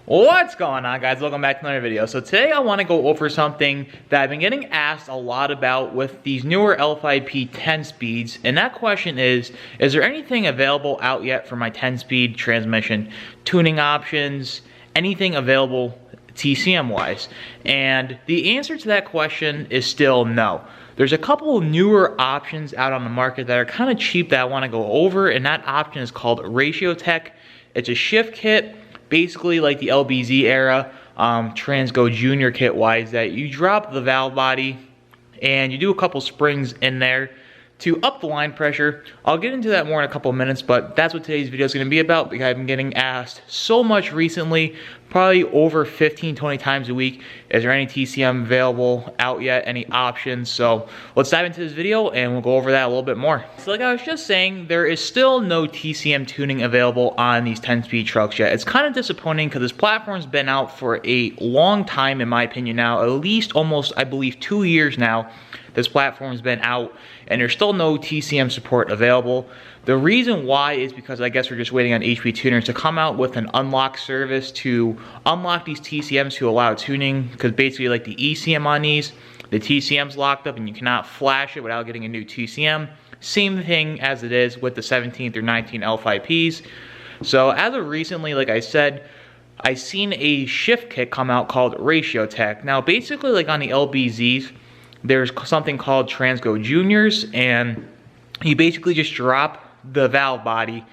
What's going on, guys? Welcome back to another video. So today I want to go over something that I've been getting asked a lot about with these newer L5P 10 speeds, and that question is there anything available out yet for my 10-speed transmission? Tuning options, anything available TCM wise? And the answer to that question is still no. There's a couple newer options out on the market that are kind of cheap that I want to go over, and that option is called Ratio Tech. It's a shift kit, basically like the LBZ era, Transgo Junior kit wise, that you drop the valve body and you do a couple springs in there to up the line pressure. I'll get into that more in a couple of minutes, but that's what today's video is going to be about, because I've been getting asked so much recently, probably over 15-20 times a week, is there any TCM available out yet, any options? So let's dive into this video and we'll go over that a little bit more. So like I was just saying, there is still no TCM tuning available on these 10-speed trucks yet. It's kind of disappointing because this platform's been out for a long time, in my opinion now, at least almost, I believe, 2 years now. This platform's been out and there's still no TCM support available. The reason why is because I guess we're just waiting on HP tuners to come out with an unlock service to unlock these TCMs to allow tuning, because basically like the ECM on these, the TCM's locked up and you cannot flash it without getting a new TCM. Same thing as it is with the 17 through 19 L5Ps. So as of recently, like I said, I seen a shift kit come out called Ratio Tech. Now basically, like on the LBZs, there's something called Transgo Juniors, and you basically just drop the valve body.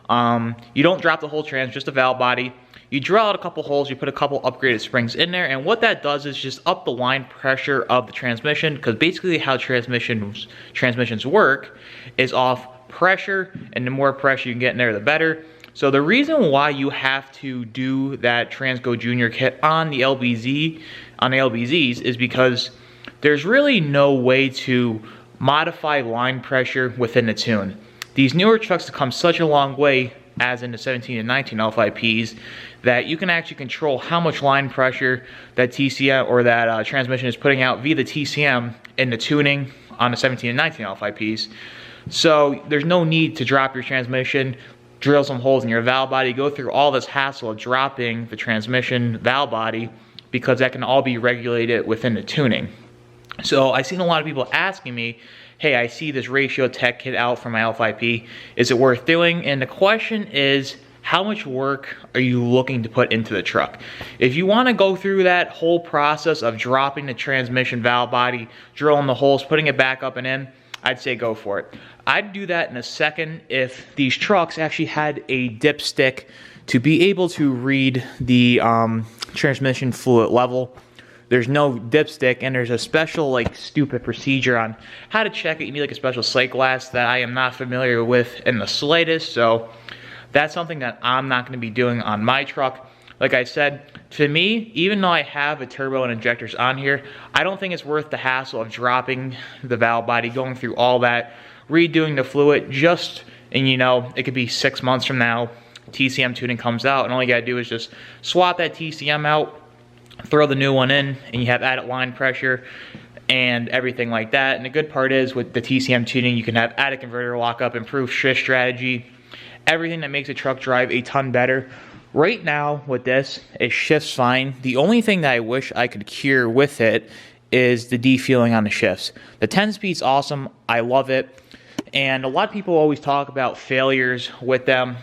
You don't drop the whole trans, just the valve body. You drill out a couple holes, you put a couple upgraded springs in there, and what that does is just up the line pressure of the transmission, because basically how transmissions work is off pressure, and the more pressure you can get in there, the better. So the reason why you have to do that Transgo Junior kit on the LBZs is because there's really no way to modify line pressure within the tune. These newer trucks have come such a long way, as in the 17 and 19 L5Ps, that you can actually control how much line pressure that TCM or that transmission is putting out via the TCM in the tuning on the 17 and 19 L5Ps. So there's no need to drop your transmission, drill some holes in your valve body, go through all this hassle of dropping the transmission valve body, because that can all be regulated within the tuning. So I've seen a lot of people asking me, hey, I see this Ratio Tech kit out for my L5P, is it worth doing? And the question is, how much work are you looking to put into the truck? If you want to go through that whole process of dropping the transmission valve body, drilling the holes, putting it back up and in, I'd say go for it. I'd do that in a second if these trucks actually had a dipstick to be able to read the transmission fluid level. There's no dipstick, and there's a special, like, stupid procedure on how to check it. You need like a special sight glass that I am not familiar with in the slightest, so that's something that I'm not going to be doing on my truck. Like I said, to me, even though I have a turbo and injectors on here, I don't think it's worth the hassle of dropping the valve body, going through all that, redoing the fluid, and you know, it could be 6 months from now, TCM tuning comes out, and all you gotta do is just swap that TCM out, throw the new one in, and you have added line pressure and everything like that. And the good part is, with the TCM tuning, you can have added converter lockup, improved shift strategy, everything that makes a truck drive a ton better. Right now with this, it shifts fine. The only thing that I wish I could cure with it is the defueling on the shifts. The 10 speed's awesome, I love it, and a lot of people always talk about failures with them.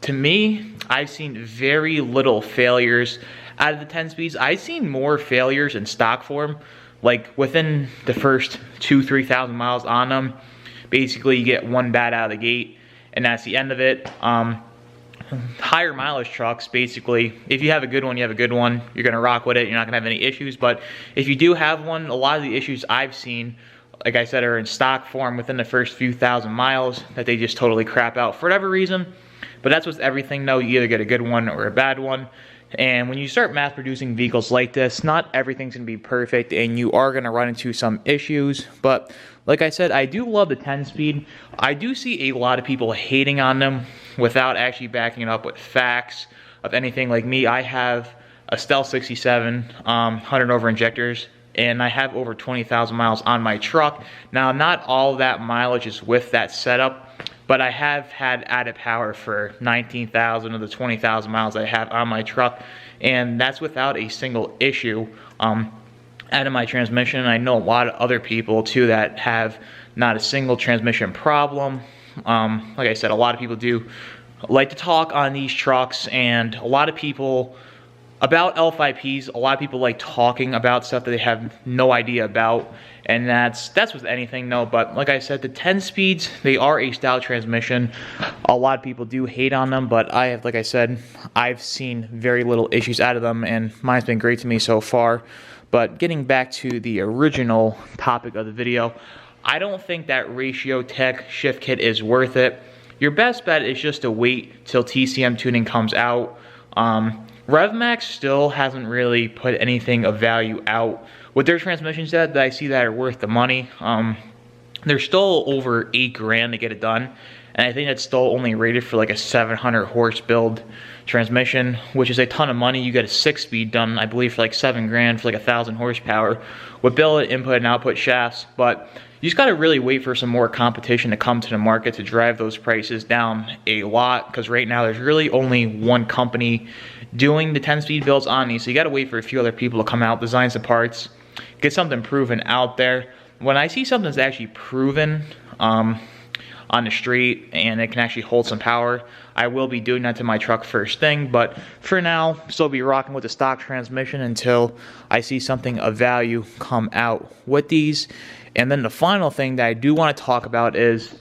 To me, I've seen very little failures out of the 10 speeds. I've seen more failures in stock form, like within the first 2,000-3,000 miles on them. Basically, you get one bad out of the gate, and that's the end of it. Higher mileage trucks, basically, if you have a good one, you have a good one. You're gonna rock with it. You're not gonna have any issues. But if you do have one, a lot of the issues I've seen, like I said, are in stock form within the first few thousand miles, that they just totally crap out for whatever reason. But that's with everything, though. You either get a good one or a bad one. And when you start mass producing vehicles like this, not everything's going to be perfect, and you are going to run into some issues. But like I said, I do love the 10 speed. I do see a lot of people hating on them without actually backing it up with facts of anything. Like me, I have a Stealth 67, 100 over injectors, and I have over 20,000 miles on my truck. Now, not all that mileage is with that setup, but I have had added power for 19,000 of the 20,000 miles I have on my truck, and that's without a single issue out of my transmission. I know a lot of other people too that have not a single transmission problem. Like I said, a lot of people do like to talk on these trucks, and a lot of people about L5Ps, a lot of people like talking about stuff that they have no idea about, and that's with anything, no. But like I said, the 10 speeds, they are a style transmission. A lot of people do hate on them, but I have, like I said, I've seen very little issues out of them, and mine's been great to me so far. But getting back to the original topic of the video, I don't think that Ratio Tech shift kit is worth it. Your best bet is just to wait till TCM tuning comes out. RevMax still hasn't really put anything of value out with their transmissions that I see that are worth the money. They're still over $8 grand to get it done, and I think that's still only rated for like a 700 horse build transmission, which is a ton of money. You get a 6-speed done, I believe, for like 7 grand for like 1,000 horsepower with billet input and output shafts. But you just got to really wait for some more competition to come to the market to drive those prices down a lot, because right now there's really only one company doing the 10-speed builds on these, so you got to wait for a few other people to come out, design some parts, get something proven out there. When I see something that's actually proven on the street and it can actually hold some power, I will be doing that to my truck first thing. But for now, still be rocking with the stock transmission until I see something of value come out with these. And then the final thing that I do want to talk about is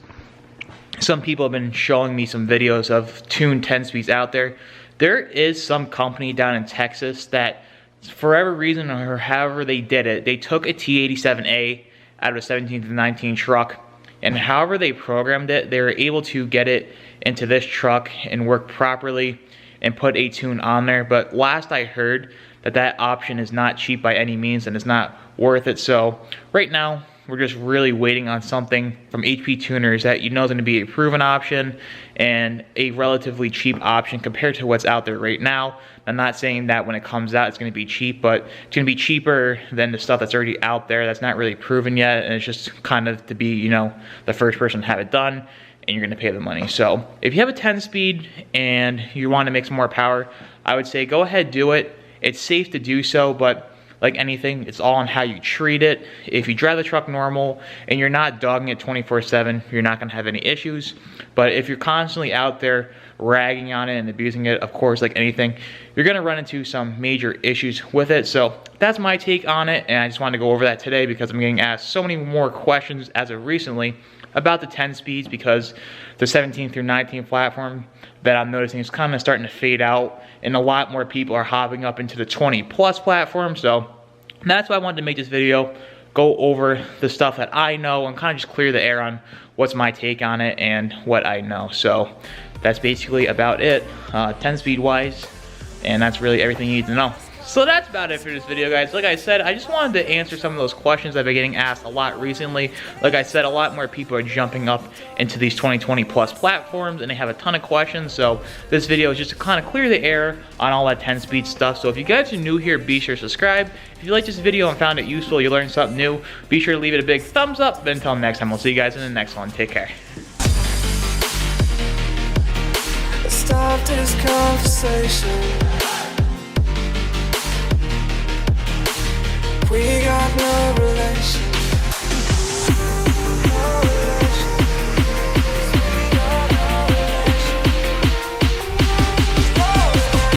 some people have been showing me some videos of tuned 10 speeds out there. There is some company down in Texas that, for whatever reason or however they did it, they took a T87A out of a 17 to 19 truck, and however they programmed it, they were able to get it into this truck and work properly and put a tune on there. But last I heard, that option is not cheap by any means and it's not worth it. So right now, we're just really waiting on something from HP Tuners that you know is going to be a proven option and a relatively cheap option compared to what's out there right now. I'm not saying that when it comes out it's going to be cheap, but it's going to be cheaper than the stuff that's already out there that's not really proven yet, and it's just kind of to be, you know, the first person to have it done, and you're going to pay the money. So if you have a 10-speed and you want to make some more power, I would say go ahead, do it. It's safe to do so, but like anything, it's all on how you treat it. If you drive the truck normal and you're not dogging it 24/7, you're not gonna have any issues. But if you're constantly out there ragging on it and abusing it, of course, like anything, you're gonna run into some major issues with it. So that's my take on it, and I just wanted to go over that today because I'm getting asked so many more questions as of recently about the 10 speeds, because the 17 through 19 platform that I'm noticing is kind of starting to fade out, and a lot more people are hopping up into the 20 plus platform. So that's why I wanted to make this video, go over the stuff that I know and kind of just clear the air on what's my take on it and what I know. So that's basically about it 10 speed wise, and that's really everything you need to know. So that's about it for this video, guys. Like I said, I just wanted to answer some of those questions I've been getting asked a lot recently. Like I said, a lot more people are jumping up into these 2020 plus platforms, and they have a ton of questions. So this video is just to kind of clear the air on all that 10 speed stuff. So if you guys are new here, be sure to subscribe. If you liked this video and found it useful, you learned something new, be sure to leave it a big thumbs up. But until next time, we'll see you guys in the next one. Take care. Stop this conversation.